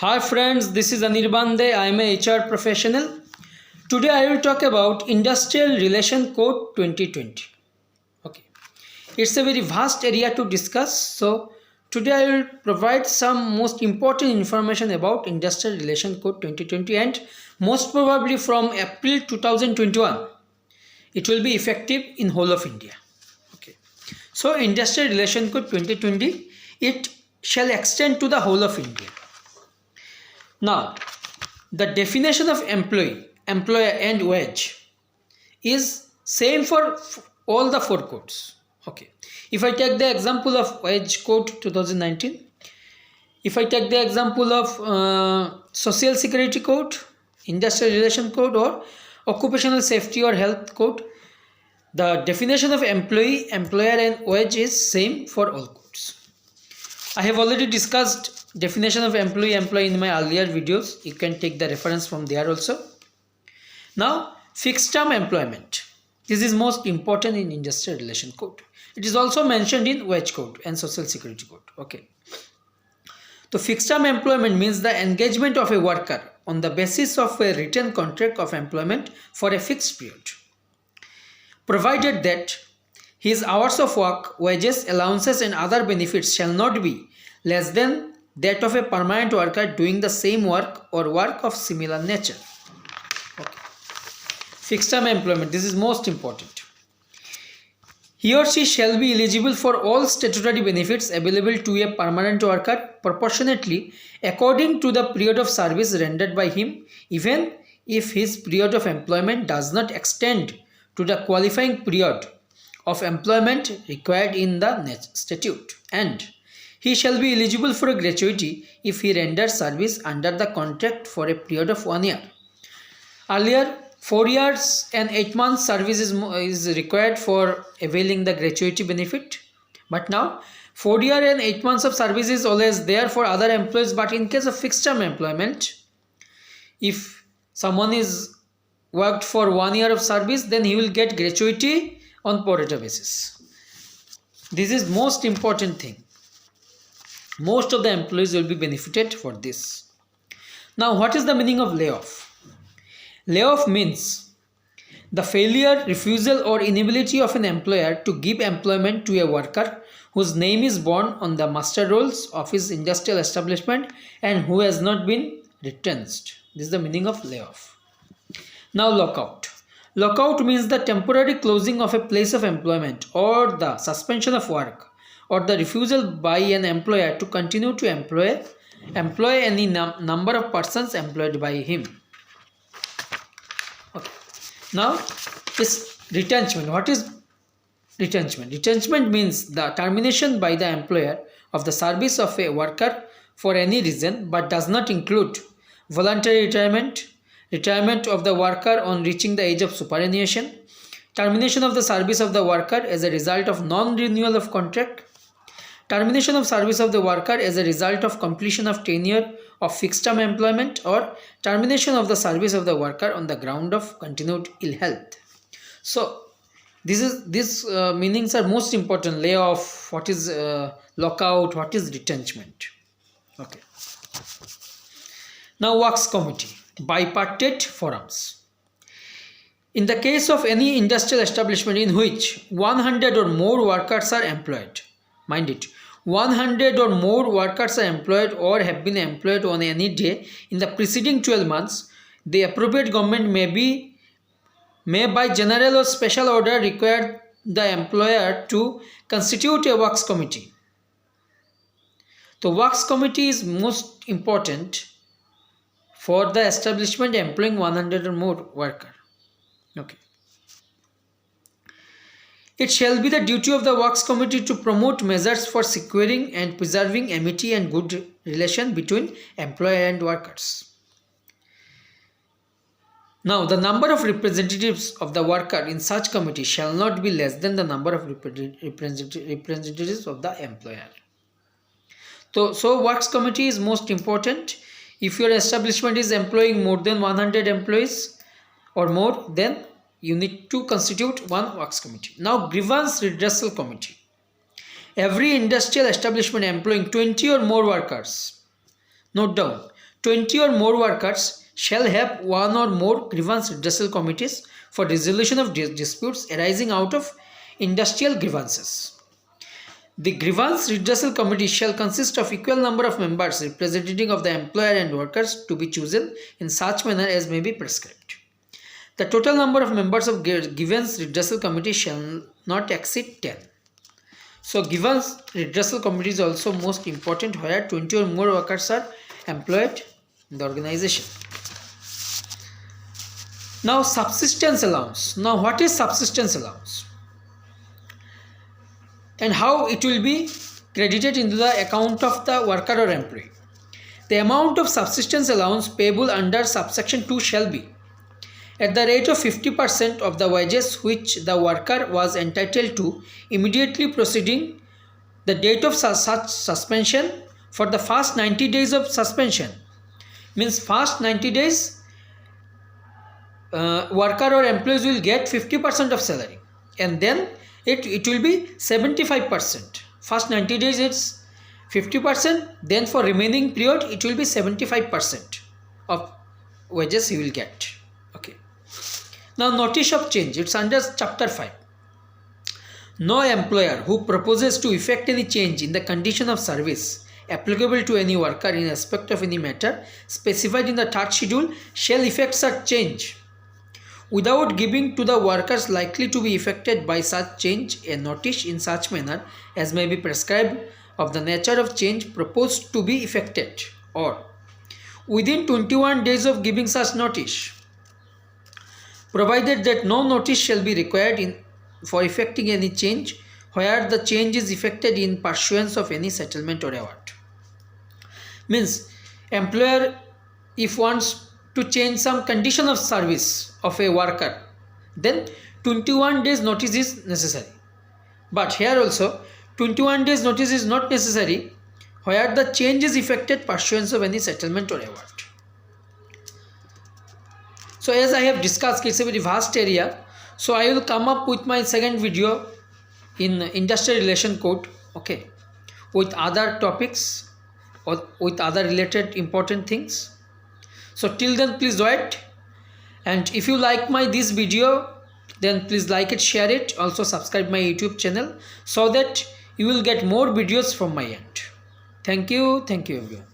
Hi friends, this is Anirbande. I am a HR professional. Today I will talk about Industrial Relation Code 2020. Okay, it's a very vast area to discuss. So today I will provide some most important information about Industrial Relation Code 2020 and most probably from April 2021. It will be effective in whole of India. Okay. So Industrial Relation Code 2020, it shall extend to the whole of India. Now, the definition of employee, employer and wage is same for all the four codes. Okay. If I take the example of wage code 2019, if I take the example of social security code, industrial relation code or occupational safety or health code, the definition of employee, employer and wage is same for all codes. I have already discussed definition of employee in my earlier videos. You can take the reference from there also. Now, fixed term employment. This is most important in industrial relation code. It is also mentioned in wage code and social security code. Okay. So fixed term employment means the engagement of a worker on the basis of a written contract of employment for a fixed period, provided that his hours of work, wages, allowances and other benefits shall not be less than that of a permanent worker doing the same work or work of similar nature. Okay. Fixed term employment, this is most important. He or she shall be eligible for all statutory benefits available to a permanent worker proportionately according to the period of service rendered by him, even if his period of employment does not extend to the qualifying period of employment required in the statute, and he shall be eligible for a gratuity if he renders service under the contract for a period of 1 year. Earlier, 4 years and 8 months service is required for availing the gratuity benefit. But now, 4 year and 8 months of service is always there for other employees. But in case of fixed term employment, if someone is worked for 1 year of service, then he will get gratuity on pro rata basis. This is most important thing. Most of the employees will be benefited for this. Now, what is the meaning of layoff? Layoff means the failure, refusal or inability of an employer to give employment to a worker whose name is borne on the master rolls of his industrial establishment and who has not been retrenched. This is the meaning of layoff. Now, lockout. Lockout means the temporary closing of a place of employment or the suspension of work or the refusal by an employer to continue to employ any number of persons employed by him. Okay. Now, this retrenchment. What is retrenchment? Retrenchment means the termination by the employer of the service of a worker for any reason, but does not include voluntary retirement, retirement of the worker on reaching the age of superannuation, termination of the service of the worker as a result of non-renewal of contract, termination of service of the worker as a result of completion of tenure of fixed term employment, or termination of the service of the worker on the ground of continued ill health. So these meanings are most important. Layoff, what is lockout, what is retrenchment. Okay. Now, works committee, bipartite forums. In the case of any industrial establishment in which 100 or more workers are employed, mind it, 100 or more workers are employed or have been employed on any day in the preceding 12 months, the appropriate government may by general or special order require the employer to constitute a works committee. The works committee is most important for the establishment employing 100 or more workers. Okay. It shall be the duty of the works committee to promote measures for securing and preserving amity and good relation between employer and workers. Now, the number of representatives of the worker in such committee shall not be less than the number of representatives of the employer. So works committee is most important. If your establishment is employing more than 100 employees or more, then you need to constitute one works committee. Now, grievance redressal committee. Every industrial establishment employing 20 or more workers, note down, 20 or more workers shall have one or more grievance redressal committees for resolution of disputes arising out of industrial grievances. The grievance redressal committee shall consist of equal number of members representative of the employer and workers to be chosen in such manner as may be prescribed. The total number of members of grievance redressal committee shall not exceed 10. So grievance redressal committee is also most important where 20 or more workers are employed in the organization. Now subsistence allowance. Now what is subsistence allowance? And how it will be credited into the account of the worker or employee. The amount of subsistence allowance payable under subsection 2 shall be at the rate of 50% of the wages which the worker was entitled to immediately preceding the date of such suspension for the first 90 days of suspension. Means first 90 days worker or employees will get 50% of salary, and then it will be 75%. First 90 days it's 50%, then for remaining period it will be 75% of wages he will get. Okay. Now notice of change, it's under chapter 5. No employer who proposes to effect any change in the condition of service applicable to any worker in respect of any matter specified in the third schedule shall effect such change without giving to the workers likely to be affected by such change a notice in such manner as may be prescribed of the nature of change proposed to be effected, or within 21 days of giving such notice, provided that no notice shall be required for effecting any change where the change is effected in pursuance of any settlement or award. Means employer if wants to change some condition of service of a worker, then 21 days notice is necessary. But here also 21 days notice is not necessary where the change is effected pursuance of any settlement or award. So as I have discussed, it's a very vast area. So I will come up with my second video in Industrial Relation Code, okay, with other topics or with other related important things. So till then please wait, and if you like this video, then please like it, share it, also subscribe my YouTube channel so that you will get more videos from my end. Thank you everyone.